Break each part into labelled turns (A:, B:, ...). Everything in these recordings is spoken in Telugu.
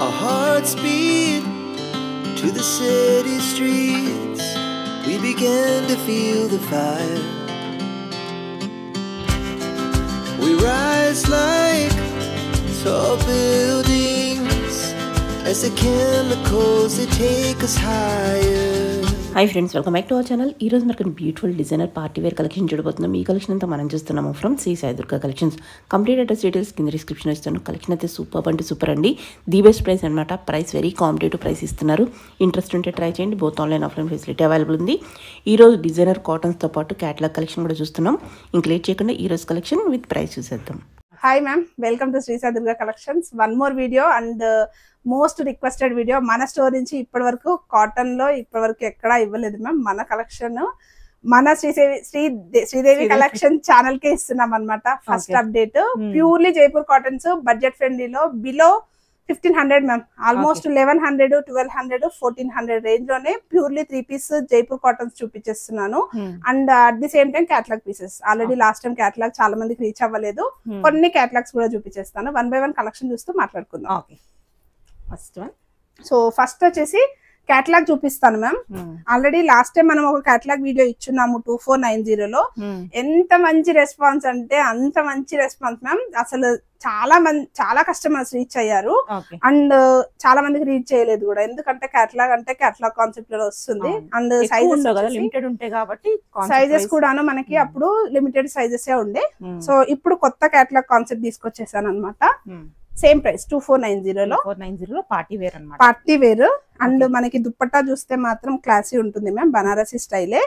A: Our hearts beat to the city streets. We began to feel the fire. We rise like tall buildings as the chemicals they take us higher.
B: Hi friends, welcome back to our channel. ఈ రోజు మనకు beautiful designer party wear collection చూడబోతున్నాం. ఈ కలెక్షన్ అంతా మనం చూస్తున్నాము from Shri Sai Durga collections. Complete address details కింద డిస్క్రిప్షన్ ఇస్తాను. కలెక్షన్ అయితే సూపర్ అంటే సూపర్ అండి. ది బెస్ట్ ప్రైస్ అనమాట. ప్రైస్ వెరీ కాంపిటేటివ్ ప్రైస్ ఇస్తున్నారు. ఇంట్రెస్ట్ ఉంటే ట్రై చేయండి. Both online offline facility available ఉంది. ఈ రోజు డిజైనర్ కాటన్స్తో పాటు క్యాటలాగ్ కలెక్షన్ కూడా చూస్తున్నాం. ఇంక లేట్ చేయకుండా ఈ రోజు కలెక్షన్ విత్ ప్రైస్ చూసేద్దాం.
C: Hi ma'am, welcome to Shri Sai Durga collections. One more video and most requested video. మన స్టోర్ నుంచి ఇప్పటి వరకు కాటన్ లో ఇప్పటి వరకు ఎక్కడా ఇవ్వలేదు మ్యామ్. మన కలెక్షన్ మన శ్రీదేవి కలెక్షన్ ఛానల్ కే ఇస్తున్నాం అనమాట. First update purely Jaipur cottons, budget ఫ్రెండ్లీలో, బిలో 1500 మ్యామ్. ఆల్మోస్ట్ 1100, 1200, 1400 రేంజ్ లోనే ప్యూర్లీ 3 పీస్ జైపూర్ కాటన్స్ చూపించేస్తున్నాను. And at the same time catalogue pieces. Already last time catalogue చాలా మందికి రీచ్ అవ్వలేదు. కొన్ని క్యాటలాగ్స్ కూడా చూపించేస్తాను. 1 by 1 కలెక్షన్ చూస్తూ మాట్లాడుకుందాం. సో ఫస్ట్ వచ్చేసి క్యాటలాగ్ చూపిస్తాను మ్యామ్. ఆల్రెడీ లాస్ట్ టైం మనం ఒక క్యాటలాగ్ వీడియో ఇచ్చున్నాము 2490లో. ఎంత మంచి రెస్పాన్స్ అంటే అంత మంచి రెస్పాన్స్ మ్యామ్. అసలు చాలా కస్టమర్స్ రీచ్ అయ్యారు. అండ్ చాలా మందికి రీచ్ చేయలేదు కూడా, ఎందుకంటే క్యాటలాగ్ అంటే క్యాటలాగ్ కాన్సెప్ట్ లో వస్తుంది. అండ్ సైజెస్ కూడాను మనకి అప్పుడు లిమిటెడ్ సైజెస్ ఉండే. సో ఇప్పుడు కొత్త క్యాటలాగ్ కాన్సెప్ట్ తీసుకొచ్చేసాను అనమాట. సేమ్ ప్రైస్ 2490లో పార్టీ వేర్. అండ్ మనకి దుప్పట్టా చూస్తే మాత్రం క్లాసీ ఉంటుంది మ్యామ్. బనారసి స్టైలే.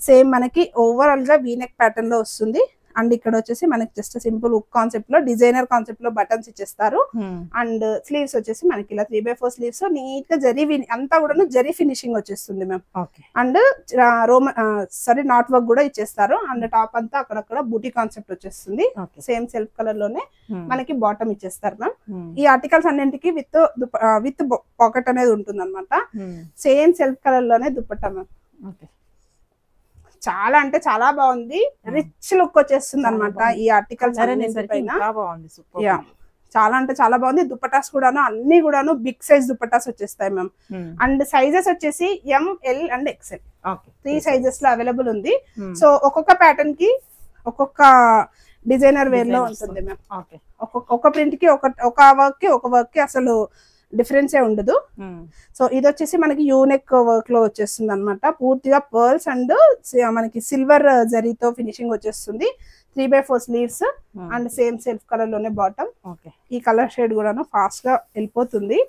C: సేమ్ మనకి ఓవరాల్ గా వీనెక్ ప్యాటర్న్ లో వస్తుంది. అండ్ ఇక్కడ వచ్చేసి మనకి జస్ట్ సింపుల్ హుక్ కాన్సెప్ట్ లో, డిజైనర్ కాన్సెప్ట్ లో బటన్స్ ఇచ్చేస్తారు. అండ్ స్లీవ్స్ వచ్చేసి మనకి ఇలా 3x4 స్లీవ్స్, నీట్ గా జరీ అంతా కూడా జరీ ఫినిషింగ్ వచ్చేస్తుంది మ్యామ్. అండ్ నాట్ వర్క్ కూడా ఇచ్చేస్తారు. అండ్ టాప్ అంతా అక్కడక్కడ బూటీ కాన్సెప్ట్ వచ్చేస్తుంది. సేమ్ సెల్ఫ్ కలర్ లోనే మనకి బాటమ్ ఇచ్చేస్తారు మ్యామ్. ఈ ఆర్టికల్స్ అన్నింటికి విత్ పాకెట్ అనేది ఉంటుంది అనమాట. సేమ్ సెల్ఫ్ కలర్ లోనే దుపట్టా మ్యామ్. చాలా అంటే చాలా బాగుంది. రిచ్ లుక్ వచ్చేస్తుంది అనమాట ఈ ఆర్టికల్స్ పైన. చాలా అంటే చాలా బాగుంది. దుపట్టాస్ కూడాను అన్ని కూడాను బిగ్ సైజ్ దుపట్టాస్ వచ్చేస్తాయి మ్యామ్. అండ్ సైజెస్ వచ్చేసి ML అండ్ XL 3 సైజెస్ లో అవైలబుల్ ఉంది. సో ఒక్కొక్క ప్యాటర్న్ కి ఒక్కొక్క డిజైనర్ వేర్ లో ఉంటుంది మ్యామ్. ఒక ప్రింట్ కి ఒక వర్క్ కి అసలు డిఫరెన్స్ ఏ ఉండదు. సో ఇది వచ్చేసి మనకి యూనెక్ వర్క్ లో వచ్చేస్తుంది అనమాట. పూర్తిగా పర్ల్స్ అండ్ మనకి సిల్వర్ జరీతో ఫినిషింగ్ వచ్చేస్తుంది. 3x4 sleeves and same self colour లోనే బాటమ్. ఈ కలర్ షేడ్ కూడా ఫాస్ట్ గా వెళ్ళిపోతుంది.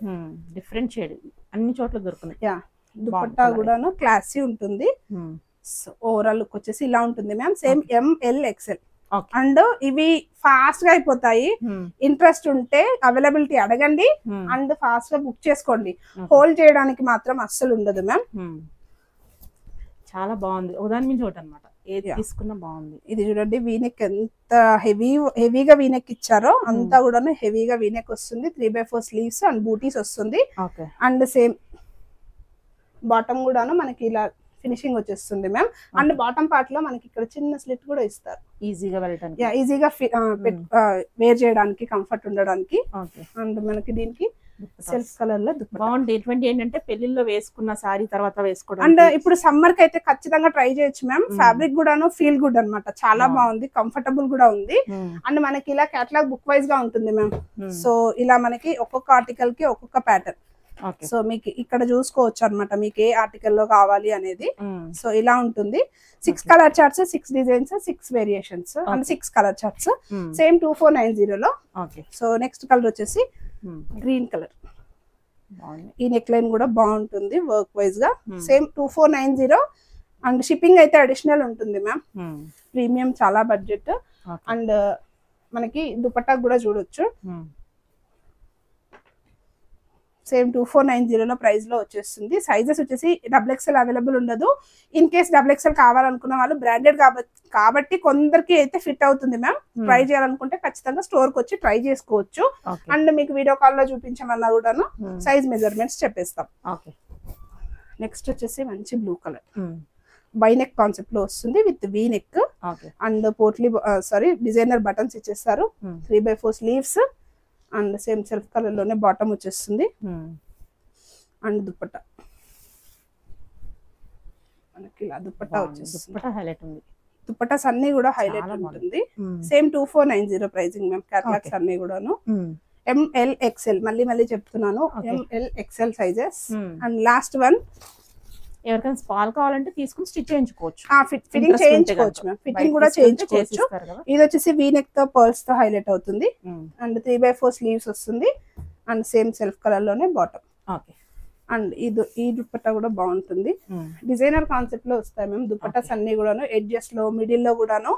B: డిఫరెంట్ షేడ్ అన్ని చోట్ల దొరుకుతుంది.
C: దుపట్టా కూడాను క్లాసీ ఉంటుంది. ఓవరాల్ లుక్ వచ్చేసి ఇలా ఉంటుంది ma'am. Same ML XL. And ఇవి ఫాస్ట్ గా అయిపోతాయి. ఇంట్రెస్ట్ ఉంటే అవైలబిలిటీ అడగండి అండ్ ఫాస్ట్ గా బుక్ చేసుకోండి. హోల్డ్ చేయడానికి మాత్రం అస్సలు ఉండదు మ్యామ్.
B: చాలా బాగుంది. ఉదాహరణ నుంచి ఒకటి అనమాట. ఏది తీసుకున్నా బాగుంది.
C: ఇది చూడండి, వీనెక్ ఎంత హెవీగా వీనెక్ ఇచ్చారో అంతా కూడా హెవీగా వీనెక్ వస్తుంది. 3x4 స్లీవ్స్ అండ్ బూటీస్ వస్తుంది. అండ్ సేమ్ బాటమ్ కూడాను మనకి ఇలా ఫినిషింగ్ వచ్చేస్తుంది మ్యామ్. అండ్ బాటమ్ పార్ట్ లో మనకి ఇక్కడ చిన్న స్లిట్ కూడా ఇస్తారు,
B: ఈజీగా వెళ్ళడానికి,
C: ఈజీగా వేర్ చేయడానికి, కంఫర్ట్ ఉండడానికి. అండ్ మనకి దీనికి సెల్ఫ్ కలర్ లో
B: బాగుంది. ఎటువంటి ఏంటంటే పెళ్లిలో వేసుకున్న సారీ తర్వాత వేసుకోవడం.
C: అండ్ ఇప్పుడు సమ్మర్ కి అయితే ఖచ్చితంగా ట్రై చేయొచ్చు మ్యామ్. ఫ్యాబ్రిక్ కూడాను ఫీల్ గుడ్ అనమాట. చాలా బాగుంది, కంఫర్టబుల్ కూడా ఉంది. అండ్ మనకి ఇలా కేటలాగ్ బుక్ వైజ్ గా ఉంటుంది మ్యామ్. సో ఇలా మనకి ఒక్కొక్క ఆర్టికల్ కి ఒక్కొక్క ప్యాటర్న్. సో మీకు ఇక్కడ చూసుకోవచ్చు అనమాట మీకు ఏ ఆర్టికల్ లో కావాలి అనేది. సో ఇలా ఉంటుంది. 6 colour charts, 6 designs, 6 variations and 6 colour charts. Same 2490లో. సో నెక్స్ట్ కలర్ వచ్చేసి గ్రీన్ కలర్. ఈ నెక్ లైన్ కూడా బాగుంటుంది వర్క్ వైజ్ గా. సేమ్ 2490. అండ్ షిప్పింగ్ అయితే అడిషనల్ ఉంటుంది మ్యామ్. ప్రీమియం, చాలా బడ్జెట్. అండ్ మనకి దుపట్టా కూడా చూడొచ్చు. సేమ్ 2490లో ప్రైస్ లో వచ్చేస్తుంది. సైజెస్ వచ్చేసి XXL అవైలబుల్ ఉండదు. ఇన్ కేస్ XXL కావాలనుకున్న వాళ్ళు బ్రాండెడ్ కాబట్టి కొందరికి అయితే ఫిట్ అవుతుంది మ్యామ్. ట్రై చేయాలనుకుంటే ఖచ్చితంగా స్టోర్ కి వచ్చి ట్రై చేసుకోవచ్చు. అండ్ మీకు వీడియో కాల్ లో చూపించమన్నా కూడాను సైజ్ మెజర్మెంట్స్ చెప్పేస్తాం. నెక్స్ట్ వచ్చేసి మంచి బ్లూ కలర్ బైనెక్ కాన్సెప్ట్ లో వస్తుంది with V neck and potli designer buttons ఇచ్చేస్తారు. 3x4 sleeves and same self colour లోనే బాటమ్ వచ్చేస్తుంది అండ్ దుపట్టా మనకి ఇలా దుపట్టా వచ్చేస్తుంది.
B: హైలైట్ ఉంది.
C: దుపట్టాస్ అన్ని కూడా హైలైట్ ఉంటుంది. Same 2490 pricing ma'am. క్యాటలాగ్స్ అన్ని కూడాను ML XL మళ్ళీ చెప్తున్నాను, ML XL sizes. And last one
B: ఎవరికైనా స్పాల్ కావాలంటే తీసుకుని స్టిచ్ చేయించుకోవచ్చు,
C: ఫిట్టింగ్ చేయించుకోవచ్చు మ్యామ్. ఫిట్టింగ్ కూడా చేయించుకోవచ్చు. ఇది వచ్చేసి వీ నెక్ తో పర్ల్స్ తో హైలైట్ అవుతుంది అండ్ 3/4 స్లీవ్స్ వస్తుంది అండ్ సేమ్ సెల్ఫ్ కలర్ లోనే బాటమ్. అండ్ ఈ దుపట్టా కూడా బాగుంటుంది. డిజైనర్ కాన్సెప్ట్ లో వస్తాయి మ్యామ్ దుపట్టాస్ అన్ని కూడాను. ఎడ్జెస్ లో మిడిల్ లో కూడాను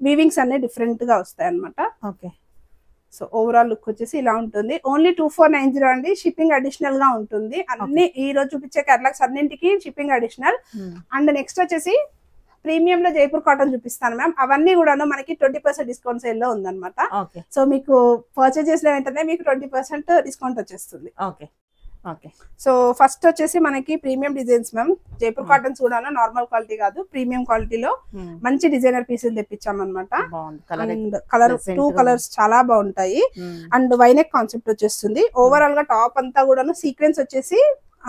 C: వీవింగ్స్ అన్ని డిఫరెంట్ గా వస్తాయి అన్నమాట. సో ఓవరాల్ లుక్ వచ్చేసి ఇలా ఉంటుంది. ఓన్లీ 2490 అండి. షిప్పింగ్ అడిషనల్ గా ఉంటుంది. అన్ని ఈ రోజు చూపించే కేటలాగ్స్ అన్నింటికి షిప్పింగ్ అడిషనల్. అండ్ నెక్స్ట్ వచ్చేసి ప్రీమియం లో జైపూర్ కాటన్ చూపిస్తాను మ్యామ్. అవన్నీ కూడాను మనకి 20% డిస్కౌంట్ సేల్ లో ఉందన్నమాట. సో మీకు పర్చేజ్ చేసిన వెంటనే మీకు 20% డిస్కౌంట్ వచ్చేస్తుంది. సో ఫస్ట్ వచ్చేసి మనకి premium designs ma'am. Jaipur cottons కూడా నార్మల్ క్వాలిటీ కాదు, ప్రీమియం క్వాలిటీలో మంచి డిజైనర్ పీసులు తెప్పించాం అనమాట. అండ్ టూ కలర్స్ చాలా బాగుంటాయి. అండ్ వైనెక్ కాన్సెప్ట్ వచ్చేస్తుంది. ఓవరాల్ గా టాప్ అంతా కూడా సీక్వెన్స్ వచ్చేసి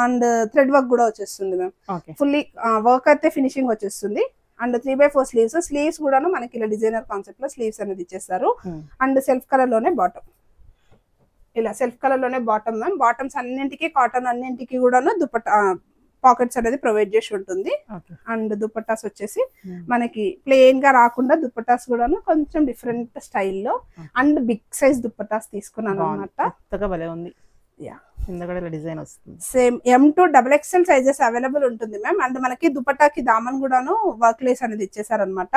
C: అండ్ థ్రెడ్ వర్క్ కూడా వచ్చేస్తుంది మ్యామ్. ఫుల్లీ వర్క్ అయితే ఫినిషింగ్ వచ్చేస్తుంది. అండ్ 3/4 స్లీవ్స్ కూడాను మనకి ఇలా డిజైనర్ కాన్సెప్ట్ లో స్లీవ్స్ అనేది ఇచ్చేస్తారు. అండ్ సెల్ఫ్ కలర్ లోనే బాటమ్, ఇలా సెల్ఫ్ కలర్ లోనే బాటమ్ మ్యామ్. బాటమ్స్ అన్నింటికి కాటన్ అన్నింటికి కూడాను దుపట్టా పాకెట్స్ అనేది ప్రొవైడ్ చేసి ఉంటుంది. అండ్ దుపట్టాస్ వచ్చేసి మనకి ప్లెయిన్ గా రాకుండా దుపట్టాస్ కూడాను కొంచెం డిఫరెంట్ స్టైల్లో అండ్ బిగ్ సైజ్ దుపట్టాస్ తీసుకున్నాను అన్నమాట.
B: డిజైన్ వస్తుంది.
C: Same M to XXL sizes available ఉంటుంది మ్యామ్. అండ్ మనకి దుపట్టాకి దామన్ కూడాను వర్క్ లేస్ అనేది ఇచ్చేసారు అనమాట.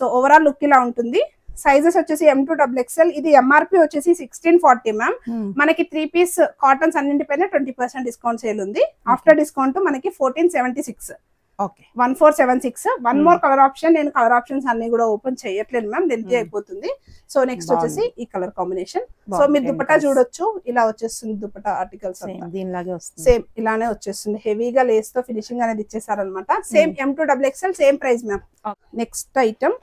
C: సో ఓవరాల్ లుక్ ఇలా ఉంటుంది. సైజెస్ వచ్చేసి M to XXL. ఇది MRP వచ్చేసి 1640 మ్యామ్. మనకి 3 పీస్ కాటన్స్ అన్నింటిపైన 20% డిస్కౌంట్ సేల్ ఉంది. ఆఫ్టర్ డిస్కౌంట్ మనకి 1476. 1476. One more colour option. నేను కలర్ ఆప్షన్స్ అన్ని కూడా ఓపెన్ చేయట్లేదు మ్యామ్, లెంతీ అయిపోతుంది. సో నెక్స్ట్ వచ్చేసి ఈ కలర్ కాంబినేషన్. సో మీరు దుపట్టా చూడొచ్చు, ఇలా వచ్చేస్తుంది దుపట్టా ఆర్టికల్స్ సేమ్ ఇలానే వచ్చేస్తుంది. హెవీగా లేస్ తో ఫినిషింగ్ అనేది ఇచ్చేసారనమాట. Same M to XXL same price ma'am. Next item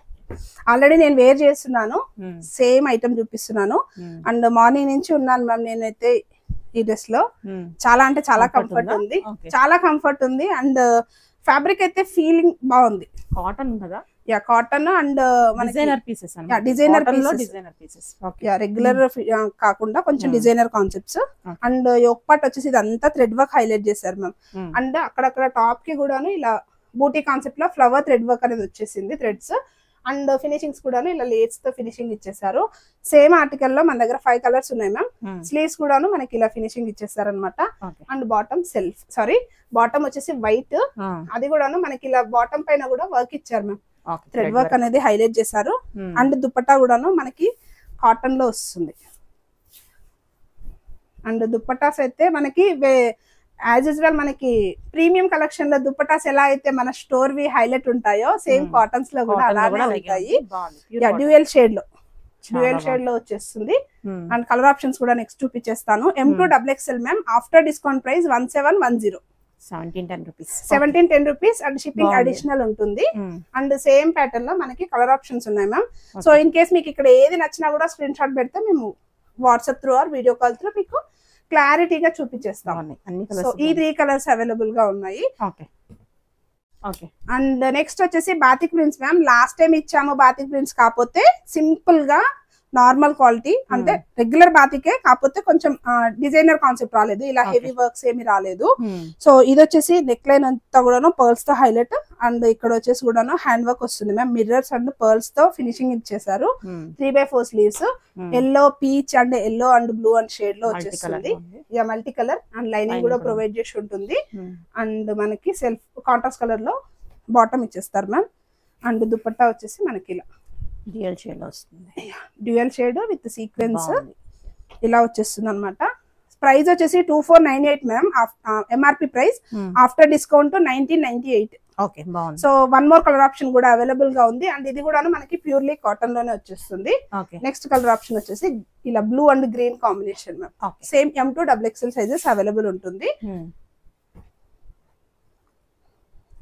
C: already నేను వేర్ చేస్తున్నాను, సేమ్ ఐటమ్ చూపిస్తున్నాను. అండ్ మార్నింగ్ నుంచి ఉన్నాను మ్యామ్ నేనైతే ఈ డ్రెస్ లో. చాలా అంటే చాలా కంఫర్ట్ ఉంది, చాలా కంఫర్ట్ ఉంది. అండ్ ఫ్యాబ్రిక్ అయితే ఫీలింగ్ బాగుంది.
B: కాటన్ కదా,
C: cotton and
B: designer pieces,
C: regular కాకుండా కొంచెం designer concepts. And yoke part వచ్చేసి ఇదంతా థ్రెడ్ వర్క్ హైలైట్ చేశారు మ్యామ్. అండ్ అక్కడక్కడ టాప్ కి కూడాను ఇలా బూటీ కాన్సెప్ట్ లో ఫ్లవర్ థ్రెడ్ వర్క్ అనేది వచ్చేసింది, థ్రెడ్స్. అండ్ ఫినిషింగ్స్ కూడాను ఇలా లేట్స్ తో ఫినిషింగ్ ఇచ్చేసారు. సేమ్ ఆర్టికల్ లో మన దగ్గర 5 కలర్స్ ఉన్నాయి మ్యామ్. స్లీవ్స్ కూడాను మనకి ఇలా ఫినిషింగ్ ఇచ్చేసారు అనమాట. అండ్ బాటమ్ వచ్చేసి వైట్, అది కూడాను మనకి ఇలా బాటమ్ పైన కూడా వర్క్ ఇచ్చారు మ్యామ్. థ్రెడ్ వర్క్ అనేది హైలైట్ చేశారు. అండ్ దుపట్టా కూడాను మనకి కాటన్ లో వస్తుంది. అండ్ దుపట్టాస్ అయితే మనకి యాజ్ యూజువల్ మనకి ప్రీమియం కలెక్షన్ లో దుపట్టాస్ ఎలా అయితే మన స్టోర్ వి హైలైట్ ఉంటాయో సేమ్ కాటన్స్ లో కూడా అలానే ఉంటాయి. డ్యూయల్ షేడ్ లో వచ్చేస్తుంది. అండ్ కలర్ ఆప్షన్స్ కూడా నెక్స్ట్ చూపించేస్తాను. M to XXL ma'am. After discount price 1710, 1710 rupees. And shipping additional ఉంటుంది. అండ్ సేమ్ ప్యాటర్న్ లో మనకి కలర్ ఆప్షన్స్ ఉన్నాయి మ్యామ్. సో ఇన్ కేస్ మీకు ఇక్కడ ఏది నచ్చినా కూడా స్క్రీన్ షాట్ పెడితే మేము WhatsApp through or video call through మీకు క్లారిటీగా చూపించేస్తాం. సో ఈ 3 కలర్స్ అవైలబుల్ గా ఉన్నాయి. అండ్ నెక్స్ట్ వచ్చేసి batik prints ma'am. Last time ఇచ్చాము బాతిక్ ప్రింట్స్, కాకపోతే సింపుల్ గా నార్మల్ క్వాలిటీ అంటే రెగ్యులర్ బాతికే, కాకపోతే కొంచెం డిజైనర్ కాన్సెప్ట్ రాలేదు, ఇలా హెవీ వర్క్స్ ఏమి రాలేదు. సో ఇది వచ్చేసి నెక్ లైన్ అంతా కూడాను పర్ల్స్ తో హైలైట్. అండ్ ఇక్కడ వచ్చేసి కూడాను హ్యాండ్ వర్క్ వస్తుంది మ్యామ్. మిర్రర్స్ అండ్ పర్ల్స్ తో ఫినిషింగ్ ఇచ్చేసారు. 3/4 sleeves. Yellow, peach and yellow and blue and shade లో వచ్చేస్తుంది. ఇక మల్టీ కలర్ అండ్ లైనింగ్ కూడా ప్రొవైడ్ చేసి ఉంటుంది. అండ్ మనకి సెల్ఫ్ కాంట్రాస్ట్ కలర్ లో బాటమ్ ఇచ్చేస్తారు మ్యామ్. అండ్ దుపట్టా వచ్చేసి మనకి ఇలా
B: డ్యూయల్ షేడ్ వస్తుంది.
C: డ్యూయల్ షేడ్ విత్ సీక్వెన్స్ ఇలా వచ్చేస్తుంది అనమాట. ప్రైస్ వచ్చేసి 2498 ma'am. MRP price. After discount 1998. So one more colour option కూడా అవైలబుల్ గా ఉంది. అండ్ ఇది కూడా మనకి ప్యూర్లీ కాటన్ లోనే వచ్చేస్తుంది. నెక్స్ట్ కలర్ ఆప్షన్ వచ్చేసి ఇలా blue and green combination ma'am. Same M to XXL sizes available ఉంటుంది.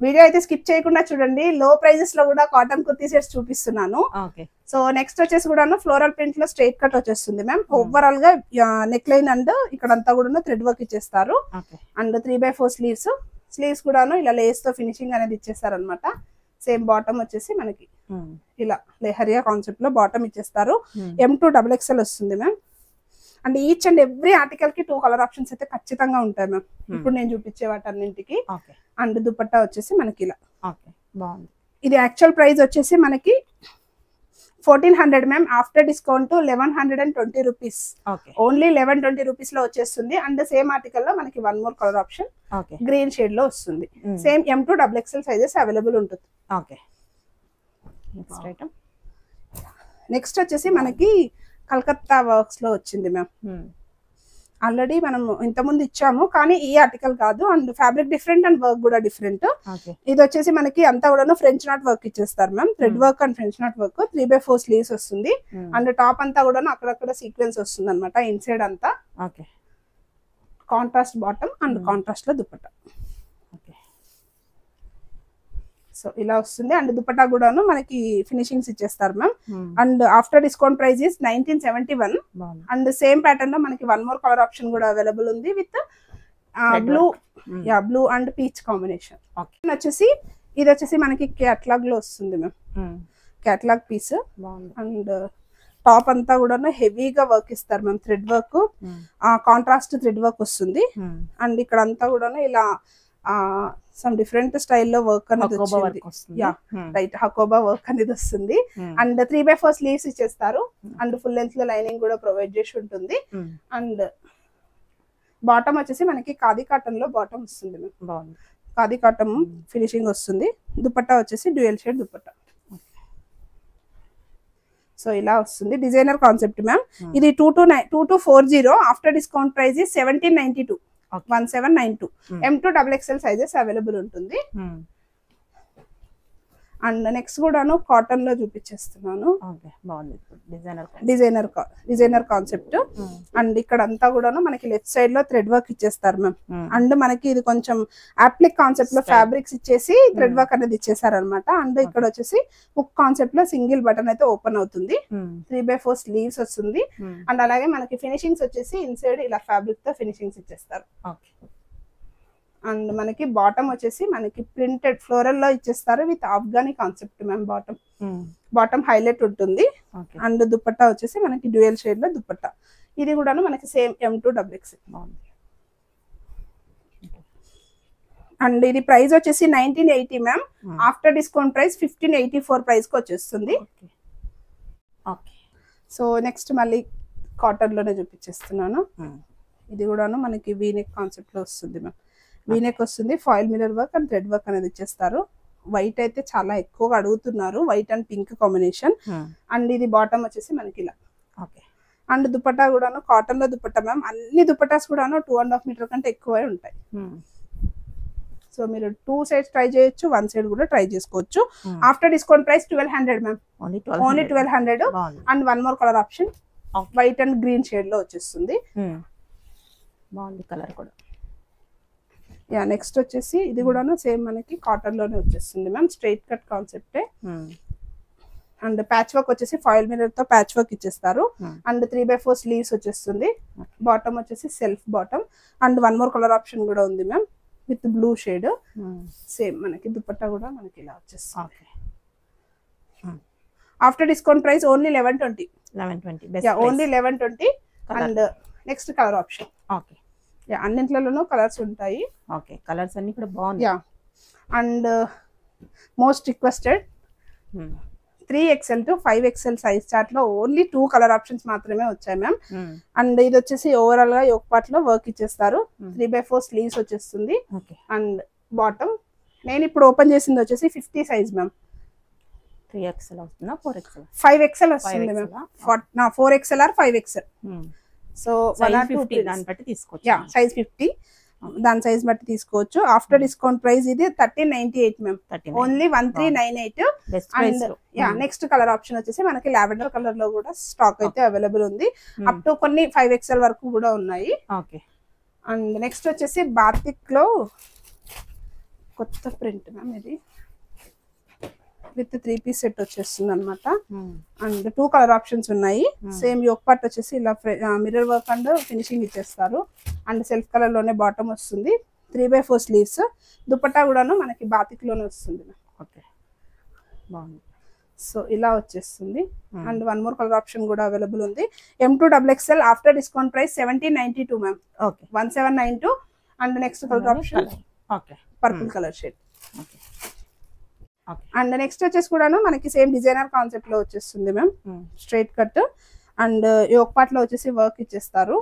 C: వీడియో అయితే స్కిప్ చేయకుండా చూడండి. లో ప్రైజెస్ లో కూడా కాటన్ కుర్తీ సెట్స్ చూపిస్తున్నాను. సో నెక్స్ట్ వచ్చేసి కూడా ఫ్లోరల్ ప్రింట్ లో స్ట్రైట్ కట్ వచ్చేస్తుంది మ్యామ్. ఓవరాల్ గా నెక్ లైన్ అండ్ ఇక్కడ అంతా కూడా థ్రెడ్ వర్క్ ఇచ్చేస్తారు. అండ్ 3/4 స్లీవ్స్ కూడాను ఇలా లేస్ తో ఫినిషింగ్ అనేది ఇచ్చేస్తారు అనమాట. సేమ్ బాటమ్ వచ్చేసి మనకి ఇలా లెహరియా కాన్సెప్ట్ లో బాటమ్ ఇచ్చేస్తారు. M2 XXL వస్తుంది ma'am. And each and every article కి 2 కలర్ ఆప్షన్స్ అయితే ఖచ్చితంగా ఉంటాయి మ్యామ్. ఇప్పుడు నేను చూపించే వాటన్నింటికి. అండ్ దుపట్టా వచ్చేసి మనకి ఇలా బాగుంది. ఇది యాక్చువల్ ప్రైస్ వచ్చేసి మనకి 1400 ma'am. After discount 1120 rupees. Only 1120 rupees లో వచ్చేస్తుంది. అండ్ సేమ్ ఆర్టికల్ లో మనకి 1 more colour option green shade లో వస్తుంది. Same M2 XXL sizes available ఉంటుంది. నెక్స్ట్ వచ్చేసి మనకి కలకత్తా వర్క్స్ లో వచ్చింది మ్యామ్. ఆల్రెడీ మనం ఇంతకుముందు ఇచ్చాము కానీ ఈ ఆర్టికల్ కాదు. And fabric different and work కూడా డిఫరెంట్. ఇది వచ్చేసి మనకి అంతా కూడా ఫ్రెంచ్ నాట్ వర్క్ ఇచ్చేస్తారు ma'am. Thread work and French knot work. 3/4 sleeves వస్తుంది. అండ్ టాప్ అంతా కూడా అక్కడక్కడ సీక్వెన్స్ వస్తుంది అనమాట. ఇన్సైడ్ అంతా కాంట్రాస్ట్ బాటమ్ అండ్ కాంట్రాస్ట్ లో దుపట్టా. సో ఇలా వస్తుంది. అండ్ దుపట్టా కూడాను మనకి ఫినిషింగ్స్ ఇచ్చేస్తారు ma'am. And after discount price is 1971. And same pattern లో మనకి 1 మోర్ కలర్ ఆప్షన్ కూడా అవైలబుల్ ఉంది with blue and peach combination. వచ్చేసి ఇది వచ్చేసి మనకి క్యాటలాగ్ లో వస్తుంది ma'am. Catalogue piece. And top అంతా కూడా హెవీగా వర్క్ ఇస్తారు ma'am. Thread work contrast thread work వస్తుంది. అండ్ ఇక్కడ అంతా కూడా ఇలా సమ్ డిఫరెంట్ స్టైల్లో వర్క్ అనేది వచ్చింది. రైట్, హకోబా వర్క్ అనేది వస్తుంది. అండ్ 3/4 స్లీవ్స్ ఇచ్చేస్తారు. అండ్ ఫుల్ లెంత్ లో లైనింగ్ కూడా ప్రొవైడ్ చేసి ఉంటుంది. అండ్ బాటమ్ వచ్చేసి మనకి ఖాదీ కాటన్ లో బాటమ్ వస్తుంది. ఖాదీ కాటన్ ఫినిషింగ్ వస్తుంది. దుపట్టా వచ్చేసి డ్యూయల్ షేడ్ దుపట్టా. సో ఇలా వస్తుంది. Designer concept ma'am. ఇది 2240. After discount price 1792. 1792. M2 XXL sizes available ఉంటుంది. అండ్ నెక్స్ట్ కూడాను కాటన్ లో చూపించేస్తున్నాను. Designer concept. అండ్ ఇక్కడ అంతా కూడాను మనకి లెఫ్ట్ సైడ్ లో థ్రెడ్ వర్క్ ఇచ్చేస్తారు మ్యామ్. అండ్ మనకి ఇది కొంచెం అప్లిక్ కాన్సెప్ట్ లో ఫ్యాబ్రిక్స్ ఇచ్చేసి థ్రెడ్ వర్క్ అనేది ఇచ్చేసారు అనమాట. అండ్ ఇక్కడ వచ్చేసి హుక్ కాన్సెప్ట్ లో సింగిల్ బటన్ అయితే ఓపెన్ అవుతుంది. 3/4 స్లీవ్స్ వస్తుంది. అండ్ అలాగే మనకి ఫినిషింగ్స్ వచ్చేసి ఇన్సైడ్ ఇలా ఫ్యాబ్రిక్ తో ఫినిషింగ్స్ ఇచ్చేస్తారు. అండ్ మనకి బాటమ్ వచ్చేసి మనకి ప్రింటెడ్ ఫ్లోరల్ లో ఇచ్చేస్తారు with Afghani concept ma'am. Bottom highlight ఉంటుంది. అండ్ దుపట్టా వచ్చేసి మనకి డ్యూయల్ షేడ్ లో దుపట్టా. ఇది కూడా మనకి సేమ్ M2 XXL. అండ్ ఇది ప్రైస్ వచ్చేసి 1980 ma'am. After discount price 1584 price కి వచ్చేస్తుంది. సో నెక్స్ట్ మళ్ళీ కాటన్ లోనే చూపించేస్తున్నాను. ఇది కూడాను మనకి వీనెక్ కాన్సెప్ట్ లో వస్తుంది మ్యామ్. వీనెక్ వస్తుంది. Foil mirror work and thread work అనేది ఇచ్చేస్తారు. వైట్ అయితే చాలా ఎక్కువగా అడుగుతున్నారు. White and pink combination. And ఇది బాటమ్ వచ్చేసి మనకి ఇలా. అండ్ దుపట్టా కూడాను కాటన్ లో దుపట్టా మ్యామ్. అన్ని దుపట్టాస్ కూడాను 2.5 మీటర్ కంటే ఎక్కువే ఉంటాయి. సో మీరు 2 సైడ్స్ ట్రై చేయొచ్చు, 1 సైడ్ కూడా ట్రై చేసుకోవచ్చు. After discount price 1200 ma'am. Only 1200. And 1 more colour option white and green shade లో వచ్చేస్తుంది.
B: బాగుంది కలర్ కూడా.
C: నెక్స్ట్ వచ్చేసి ఇది కూడాను సేమ్ మనకి కాటన్ లోనే వచ్చేస్తుంది మ్యామ్. స్ట్రైట్ కట్ కాన్సెప్టే. అండ్ ప్యాచ్ వర్క్ వచ్చేసి ఫాయిల్ మిరర్ తో ప్యాచ్ వర్క్ ఇచ్చేస్తారు. అండ్ 3/4 స్లీవ్స్ వచ్చేస్తుంది. బాటమ్ వచ్చేసి self bottom. And 1 more colour option కూడా ఉంది ma'am with blue shade. Same మనకి దుపట్టా కూడా మనకి ఇలా వచ్చేస్తుంది. After discount price only 1120. Only 1120. And next colour option. అన్నింటిలోనూ కలర్స్ ఉంటాయి.
B: కలర్స్ అన్ని కూడా బాగున్నాయి.
C: And most requested 3XL to 5XL size chart లో ఓన్లీ 2 కలర్ ఆప్షన్స్ మాత్రమే వచ్చాయి మ్యామ్. అండ్ ఇది వచ్చేసి ఓవరాల్ గా యోక్ పార్ట్ లో వర్క్ ఇచ్చేస్తారు. 3/4 స్లీవ్స్ వచ్చేస్తుంది. అండ్ బాటమ్ నేను ఇప్పుడు ఓపెన్ చేసింది వచ్చేసి 50 సైజ్ మ్యామ్.
B: 3XL వస్తుందా 4XL?
C: 5XL వస్తుంది ma'am. 4XL or 5XL. So
B: 150 దాని బట్టి తీసుకోవచ్చు.
C: సైజ్ 50 దాని సైజ్ బట్టి తీసుకోవచ్చు. ఆఫ్టర్ డిస్కౌంట్ ప్రైస్ ఇది 1398 ma'am. Only 1398. And next colour option వచ్చేసి మనకి లావెండర్ కలర్ లో కూడా స్టాక్ అయితే అవైలబుల్ ఉంది. అప్ టు కొన్ని 5XL వరకు కూడా ఉన్నాయి. అండ్ నెక్స్ట్ వచ్చేసి బాతిక్ లో కొత్త ప్రింట్ మ్యామ్ ఇది విత్ 3 పీస్ సెట్ వచ్చేస్తుంది అనమాట. అండ్ 2 కలర్ ఆప్షన్స్ ఉన్నాయి. సేమ్ యోక్ పార్ట్ వచ్చేసి ఇలా మిర్రర్ వర్క్ అండ్ ఫినిషింగ్ ఇచ్చేస్తారు. అండ్ సెల్ఫ్ కలర్ లోనే బాటమ్ వస్తుంది. 3/4 స్లీవ్స్. దుపట్టా కూడాను మనకి బాతిక్ లోనే వస్తుంది.
B: ఓకే బాగుంది.
C: సో ఇలా వచ్చేస్తుంది. అండ్ 1 మోర్ కలర్ ఆప్షన్ కూడా అవైలబుల్ ఉంది. M2XXL after discount price 1792 ma'am.
B: Okay
C: 1792. And next colour option
B: okay
C: purple colour shade.
B: Okay
C: and next వచ్చేసి కూడాను మనకి సేమ్ డిజైనర్ కాన్సెప్ట్ లో వచ్చేస్తుంది ma'am. Straight cut and yoke part లో వచ్చేసి వర్క్ ఇచ్చేస్తారు.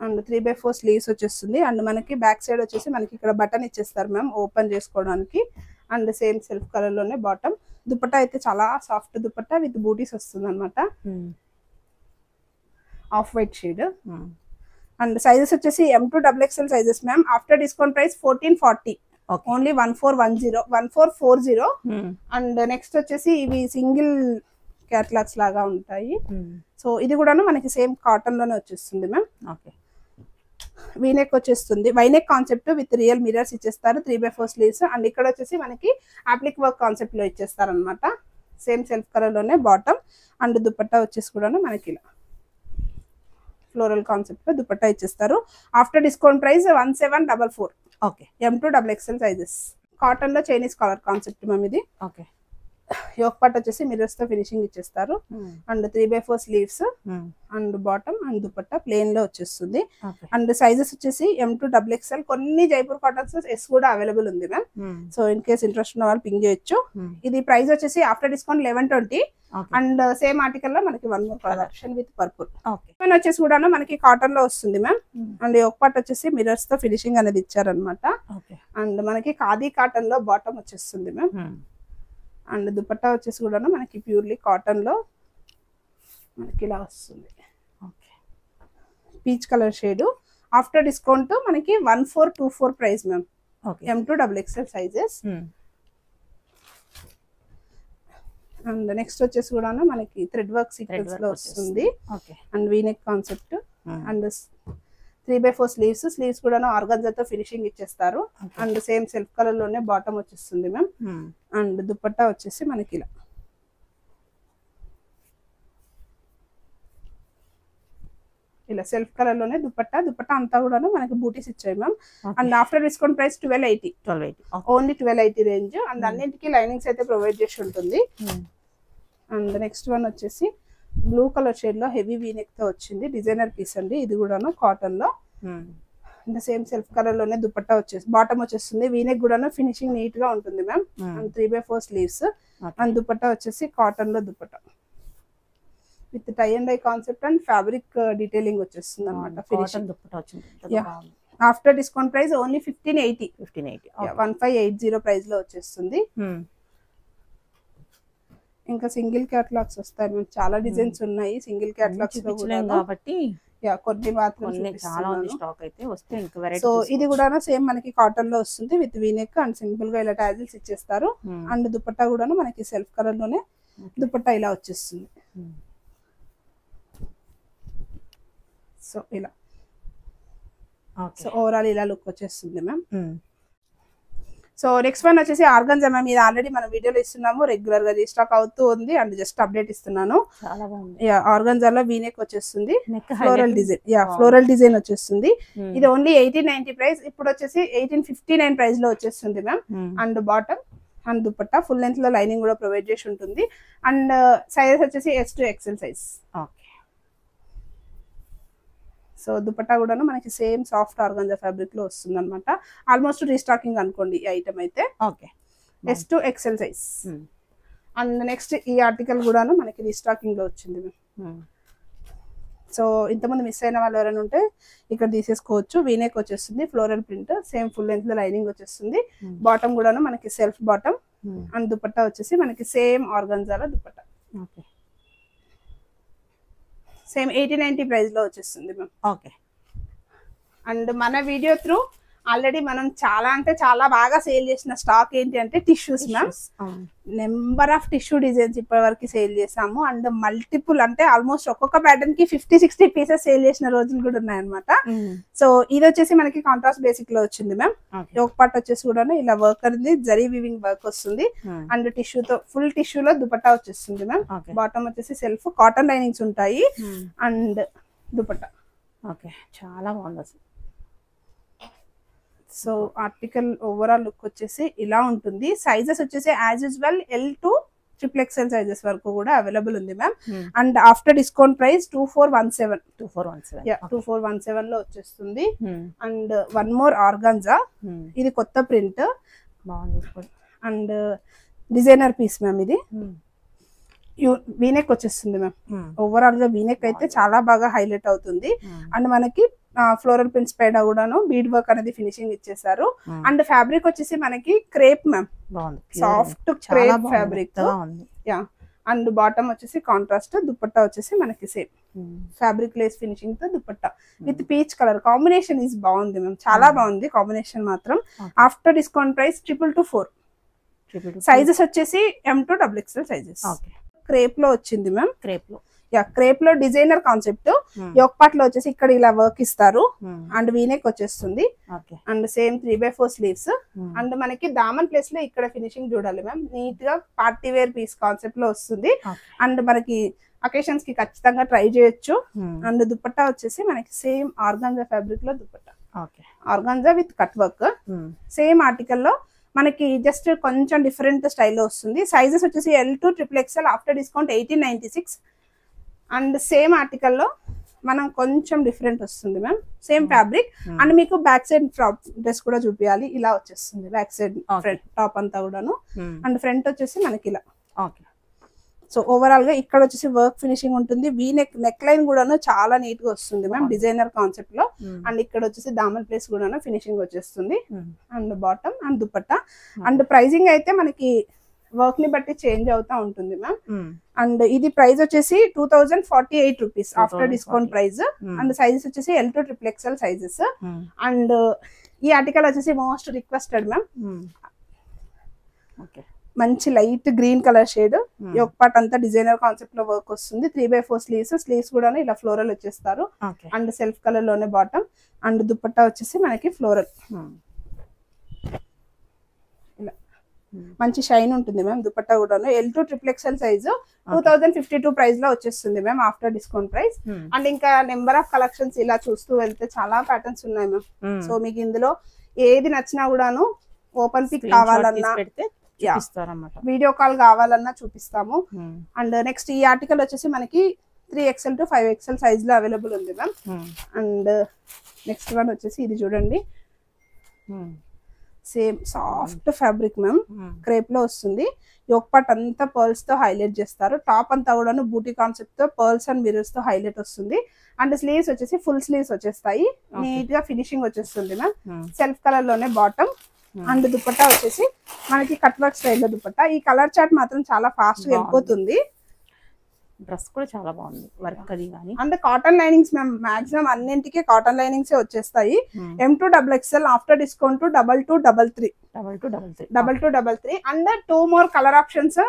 C: అండ్ 3/4 స్లీవ్స్ వచ్చేస్తుంది. అండ్ మనకి బ్యాక్ సైడ్ వచ్చేసి మనకి ఇక్కడ బటన్ ఇచ్చేస్తారు మ్యామ్ ఓపెన్ చేసుకోవడానికి. అండ్ సేమ్ సెల్ఫ్ కలర్ లోనే బాటమ్. దుపట్టా అయితే చాలా సాఫ్ట్ దుపట్టా విత్ బూటీస్ వస్తుంది అనమాట. Off white shade. And sizes వచ్చేసి M2XXL sizes ma'am. After discount price 1440. Only 1440. And next వచ్చేసి ఇవి సింగిల్ క్యాట్లాగ్స్ లాగా ఉంటాయి. సో ఇది కూడాను మనకి సేమ్ కాటన్ లోనే వచ్చేస్తుంది మ్యామ్.
B: ఓకే
C: వీనెక్ వచ్చేస్తుంది. V-neck concept with real mirrors ఇచ్చేస్తారు. 3/4 స్లీవ్స్. అండ్ ఇక్కడ వచ్చేసి మనకి అప్లిక్ వర్క్ కాన్సెప్ట్ లో ఇచ్చేస్తారు అనమాట. సేమ్ సెల్ఫ్ కలర్ లోనే బాటమ్. అండ్ దుపట్టా వచ్చేసి కూడాను మనకి ఇలా ఫ్లోరల్ కాన్సెప్ట్ లో దుపట్టా ఇచ్చేస్తారు. After discount price 1744.
B: Okay
C: M2XXL sizes. Cotton లో చైనీస్ కలర్ కాన్సెప్ట్ మ్యామ్ ఇది.
B: ఓకే
C: యోక్ పార్ట్ వచ్చేసి మిర్రర్స్ తో ఫినిషింగ్ ఇచ్చేస్తారు. And 3/4 sleeves. And bottom and dupatta plain లో వచ్చేస్తుంది. అండ్ సైజెస్ వచ్చేసి M2XXL. కొన్ని జైపూర్ కాటన్స్ ఎస్ కూడా అవైలబుల్ ఉంది ma'am. So in case interest ఉన్న వాళ్ళు పింగ్ చేయొచ్చు. ఇది ప్రైస్ వచ్చేసి after discount 1120. And same article లో మనకి 1 more colour option with purple. వచ్చేసి కూడా మనకి కాటన్ లో వస్తుంది మ్యామ్. అండ్ యోక్ పార్ట్ వచ్చేసి మిర్రర్స్ తో ఫినిషింగ్ అనేది ఇచ్చారనమాట. అండ్ మనకి ఖాదీ కాటన్ లో బాటమ్ వచ్చేస్తుంది మ్యామ్. అండ్ దుపట్టా వచ్చేసి కూడా మనకి ప్యూర్లీ కాటన్ లో మనకి ఇలా వస్తుంది. Peach colour shade. After discount మనకి 1424 price ma'am. M2XXL sizes. And next వచ్చేసి కూడా మనకి థ్రెడ్ వర్క్ సీక్వెన్స్ లో వస్తుంది. And V neck concept. And 3/4 sleeves. Sleeves కూడా ఆర్గాన్జాతో ఫినిషింగ్ ఇచ్చేస్తారు. అండ్ సేమ్ సెల్ఫ్ కలర్ లోనే బాటమ్ వచ్చేస్తుంది మ్యామ్. అండ్ దుపట్టా వచ్చేసి మనకి ఇలా ఇలా సెల్ఫ్ కలర్ లోనే దుపట్టా. దుపట్టా అంతా కూడా మనకి బూటీస్ ఇచ్చాయి ma'am. And after discount price 1280. Only 1280 range. And అన్నింటికి లైనింగ్స్ అయితే ప్రొవైడ్ చేసి ఉంటుంది. అండ్ నెక్స్ట్ వన్ వచ్చేసి బ్లూ కలర్ షేడ్ లో హెవీ వీనెక్ తో వచ్చింది. డిజైనర్ పీస్ అండి ఇది కూడాను కాటన్ లో. సేమ్ సెల్ఫ్ కలర్ లోనే దుపట్టా వచ్చేసి బాటమ్ వచ్చేస్తుంది. వీనెక్ కూడాను ఫినిషింగ్ నీట్ గా ఉంటుంది ma'am. And 3/4 sleeves. And dupatta వచ్చేసి కాటన్ లో dupatta with tie and dye concept and fabric detailing వచ్చేస్తుంది అనమాట. ఫినిషింగ్ దుపట్టా వచ్చింది. After discount price only 1580. 1580 price లో వచ్చేస్తుంది. ఇంకా సింగిల్ క్యాటలాగ్స్ వస్తాయి మ్యామ్. చాలా డిజైన్స్ ఉన్నాయి సింగిల్ క్యాటలాగ్స్ లో కూడా కాబట్టి కొన్ని మాత్రం చాలా ఉంది స్టాక్ అయితే వస్తే ఇంకా వెరైటీ. సో ఇది కూడా సేమ్ మనకి కాటన్ లో వస్తుంది విత్ వీనెక్ అండ్ సింపుల్ గా ఇలా టాజిల్స్ ఇచ్చేస్తారు. అండ్ దుపట్టా కూడా మనకి సెల్ఫ్ కలర్ లోనే దుపట్టా ఇలా వచ్చేస్తుంది. సో ఇలా సో ఓవరాల్ ఇలా లుక్ వచ్చేస్తుంది మ్యామ్. సో నెక్స్ట్ వన్ వచ్చేసి ఆర్గన్జా మ్యామ్. ఇది ఆల్రెడీ మనం వీడియోలో ఇస్తున్నాము. రెగ్యులర్ గా రీస్టాక్ అవుతూ ఉంది. అండ్ జస్ట్ అప్డేట్ ఇస్తున్నాను. ఆర్గన్జాలో వీనెక్ వచ్చేస్తుంది. Floral design. ఫ్లోరల్ డిజైన్ వచ్చేస్తుంది. ఇది ఓన్లీ 1890 ప్రైస్. ఇప్పుడు వచ్చేసి 1859 ప్రైస్ లో వచ్చేస్తుంది ma'am. And bottom and dupatta full length లో లైనింగ్ కూడా ప్రొవైడ్ చేసి ఉంటుంది. అండ్ సైజెస్ వచ్చేసి S2XL సైజ్. సో దుపట్టా కూడా మనకి సేమ్ సాఫ్ట్ ఆర్గాంజా ఫ్యాబ్రిక్ లో వస్తుంది అనమాట. ఆల్మోస్ట్ రీస్టాకింగ్ అనుకోండి ఈ ఐటమ్ అయితే. S2XL size. అండ్ నెక్స్ట్ ఈ ఆర్టికల్ కూడా మనకి రీస్టాకింగ్ లో వచ్చింది. సో ఇంతమంది మిస్ అయిన వాళ్ళు ఎవరైనా ఉంటే ఇక్కడ తీసేసుకోవచ్చు. వీనెక్ వచ్చేస్తుంది. Floral print. Same full length లో లైనింగ్ వచ్చేస్తుంది. బాటమ్ కూడా మనకి సెల్ఫ్ బాటమ్. అండ్ దుపట్టా వచ్చేసి మనకి సేమ్ ఆర్గాంజాలో దుపట్టా. సేమ్ 1890 ప్రైస్ లో వచ్చేస్తుంది మ్యామ్. అండ్ మన వీడియో త్రూ ఆల్రెడీ మనం చాలా అంటే చాలా బాగా సేల్ చేసిన స్టాక్ ఏంటి అంటే tissues ma'am. Number of tissue designs ఇప్పటి వరకు సేల్ చేసాము. అండ్ మల్టిపుల్ అంటే ఆల్మోస్ట్ ఒక్కొక్క ప్యాటర్న్ కి 50-60 పీసెస్ సేల్ చేసిన రోజులు కూడా ఉన్నాయన్నమాట. సో ఇది వచ్చేసి మనకి కాంట్రాస్ట్ బేసిక్ లో వచ్చింది మ్యామ్. యోక్ పార్ట్ వచ్చేసి కూడా ఇలా వర్క్ అనేది జరీ వీవింగ్ వర్క్ వస్తుంది. అండ్ టిష్యూతో ఫుల్ టిష్యూలో దుపట్టా వచ్చేస్తుంది మ్యామ్. బాటమ్ వచ్చేసి సెల్ఫ్ కాటన్ లైనింగ్స్ ఉంటాయి అండ్ దుపట్టా.
B: ఓకే, చాలా బాగుంది అసలు.
C: సో ఆర్టికల్ ఓవరాల్ లుక్ వచ్చేసి ఇలా ఉంటుంది. సైజెస్ వచ్చేసి as usual L to XXL sizes వరకు కూడా అవైలబుల్ ఉంది ma'am. And after discount price 2417 లో వచ్చేస్తుంది. అండ్ వన్ మోర్ ఆర్గాన్జా, ఇది కొత్త ప్రింట్
B: బాగుంది
C: అండ్ డిజైనర్ పీస్ మ్యామ్. ఇది వీనెక్ వచ్చేస్తుంది మ్యామ్. ఓవరాల్ గా వీనెక్ అయితే చాలా బాగా హైలైట్ అవుతుంది. అండ్ మనకి ఫ్లోరల్ ప్రింట్స్ పైన కూడాను బీడ్ వర్క్ అనేది ఫినిషింగ్ ఇచ్చేసారు. అండ్ ఫ్యాబ్రిక్ వచ్చేసి మనకి crepe ma'am, soft crepe fabric. Yeah, and bottom వచ్చేసి కాంట్రాస్ట్, దుపట్టా వచ్చేసి మనకి సేమ్ ఫ్యాబ్రిక్ లేస్ ఫినిషింగ్ తో dupatta with peach colour combination is బాగుంది మ్యామ్, చాలా బాగుంది కాంబినేషన్ మాత్రం. After discount price 222. సైజెస్ వచ్చేసి M to XXL sizes. Crepe లో వచ్చింది మ్యామ్. క్రేప్ లో డిజైనర్ కాన్సెప్ట్. యోక్ పార్ట్ లో వచ్చేసి ఇక్కడ ఇలా వర్క్ ఇస్తారు అండ్ వీనెక్ వచ్చేస్తుంది. And same 3/4 sleeves. అండ్ మనకి దామన్ ప్లేస్ లో ఇక్కడ ఫినిషింగ్ చూడాలి మ్యామ్, నీట్ గా పార్టీ వేర్ పీస్ కాన్సెప్ట్ లో వస్తుంది. అండ్ మనకి అకేషన్స్ కి ఖచ్చితంగా ట్రై చేయొచ్చు. అండ్ దుపట్టా వచ్చేసి మనకి సేమ్ ఆర్గాన్జా ఫ్యాబ్రిక్ లో dupatta, organza with cut work. Same article లో మనకి జస్ట్ కొంచెం డిఫరెంట్ స్టైల్లో వస్తుంది. సైజెస్ వచ్చేసి L to XXL after discount 1896. And same article లో మనం కొంచెం డిఫరెంట్ వస్తుంది మ్యామ్, సేమ్ ఫ్యాబ్రిక్. అండ్ మీకు బ్యాక్ సైడ్ టాప్ డ్రెస్ కూడా చూపించాలి, ఇలా వచ్చేస్తుంది బ్యాక్ సైడ్ ఫ్రంట్ టాప్ అంతా కూడాను. అండ్ ఫ్రంట్ వచ్చేసి మనకి ఇలా. సో ఓవరాల్ గా ఇక్కడ వచ్చేసి వర్క్ ఫినిషింగ్ ఉంటుంది. వీ నెక్ లైన్ కూడాను చాలా నీట్ గా వస్తుంది మ్యామ్, డిజైనర్ కాన్సెప్ట్ లో. అండ్ ఇక్కడ వచ్చేసి దామన్ ప్లేస్ కూడాను ఫినిషింగ్ వచ్చేస్తుంది. And bottom and dupatta. And pricing అయితే మనకి వర్క్ ని బట్టి చేంజ్ అవుతా ఉంటుంది మ్యామ్. అండ్ ఇది ప్రైస్ వచ్చేసి 2048 rupees after discount price. And sizes వచ్చేసి L to XXL sizes. And ఈ ఆర్టికల్ వచ్చేసి మోస్ట్ రిక్వెస్టెడ్ మ్యామ్. మంచి light green colour shade, yoke part అంతా డిజైనర్ కాన్సెప్ట్ లో వర్క్ వస్తుంది. 3/4 స్లీవ్స్ కూడా ఇలా ఫ్లోరల్ వచ్చేస్తారు. అండ్ సెల్ఫ్ కలర్ లోనే బాటమ్. అండ్ దుపట్టా వచ్చేసి మనకి ఫ్లోరల్, మంచి షైన్ ఉంటుంది మ్యామ్. దుపట్టా కూడాను L to XXL size 2052 price లో వచ్చేస్తుంది ma'am after discount price. And ఇంకా నెంబర్ ఆఫ్ కలెక్షన్స్ ఇలా చూస్తూ వెళ్తే చాలా ప్యాటర్న్స్ ఉన్నాయి మ్యామ్. సో మీకు ఇందులో ఏది నచ్చినా కూడాను ఓపెన్ పిక్ కావాలన్నా, వీడియో కాల్ కావాలన్నా చూపిస్తాము. అండ్ నెక్స్ట్ ఈ ఆర్టికల్ వచ్చేసి మనకి 3XL to 5XL సైజ్ లో అవైలబుల్ ఉంది మ్యామ్. అండ్ నెక్స్ట్ వన్ వచ్చేసి ఇది చూడండి, same soft fabric ma'am, crepe లో వస్తుంది. యోక్ పార్ట్ అంతా పర్ల్స్ తో హైలైట్ చేస్తారు. టాప్ అంతా కూడాను బూటీ కాన్సెప్ట్ తో పర్ల్స్ అండ్ మిరర్స్ తో హైలైట్ వస్తుంది. అండ్ స్లీవ్స్ వచ్చేసి ఫుల్ స్లీవ్స్ వచ్చేస్తాయి, నీట్ గా ఫినిషింగ్ వచ్చేస్తుంది మ్యామ్. సెల్ఫ్ కలర్ లోనే బాటమ్. అండ్ దుపట్టా వచ్చేసి మనకి కట్ వర్క్ స్టైల్లో దుపట్టా. ఈ కలర్ చార్ట్ మాత్రం చాలా ఫాస్ట్ గా వెళ్ళిపోతుంది.
B: డ్రెస్ కూడా చాలా బాగుంది వర్క్ అది కానీ.
C: And cotton linings ma'am, maximum అన్నింటికి కాటన్ లైనింగ్స్ వచ్చేస్తాయి. M to XXL after discount 2233. And 2 more colour options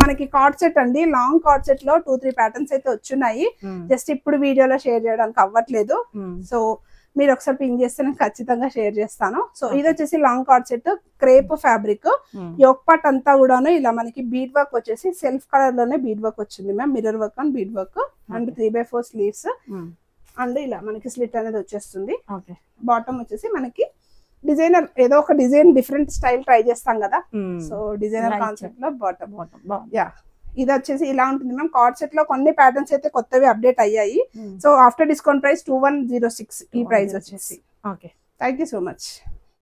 C: మనకి కార్డ్ సెట్ అండి. లాంగ్ కార్డ్ సెట్ లో 2-3 ప్యాటర్న్స్ అయితే వచ్చున్నాయి. జస్ట్ ఇప్పుడు వీడియోలో షేర్ చేయడానికి అవ్వట్లేదు. సో మీరు ఒకసారి పింక్ చేస్తే నేను ఖచ్చితంగా షేర్ చేస్తాను. సో ఇది వచ్చేసి long co-ord set, crepe fabric. Yoke part అంతా కూడాను ఇలా మనకి బీడ్ వర్క్ వచ్చేసి సెల్ఫ్ కలర్ లోనే బీడ్ వర్క్ వచ్చింది ma'am, mirror work and bead work. And 3/4 sleeves. And ఇలా మనకి స్లిట్ అనేది వచ్చేస్తుంది. బాటమ్ వచ్చేసి మనకి డిజైనర్, ఏదో ఒక డిజైన్ డిఫరెంట్ స్టైల్ ట్రై చేస్తాం కదా, సో డిజైనర్ కాన్సెప్ట్ లో బాటమ్. యా, ఇది వచ్చేసి ఇలా ఉంటుంది మ్యామ్. కార్డ్ సెట్ లో కొన్ని ప్యాటర్న్స్ అయితే కొత్తవి అప్డేట్ అయ్యాయి. సో ఆఫ్టర్ డిస్కౌంట్ ప్రైస్ 2106 ఈ ప్రైస్ వచ్చేసి. Thank you so much.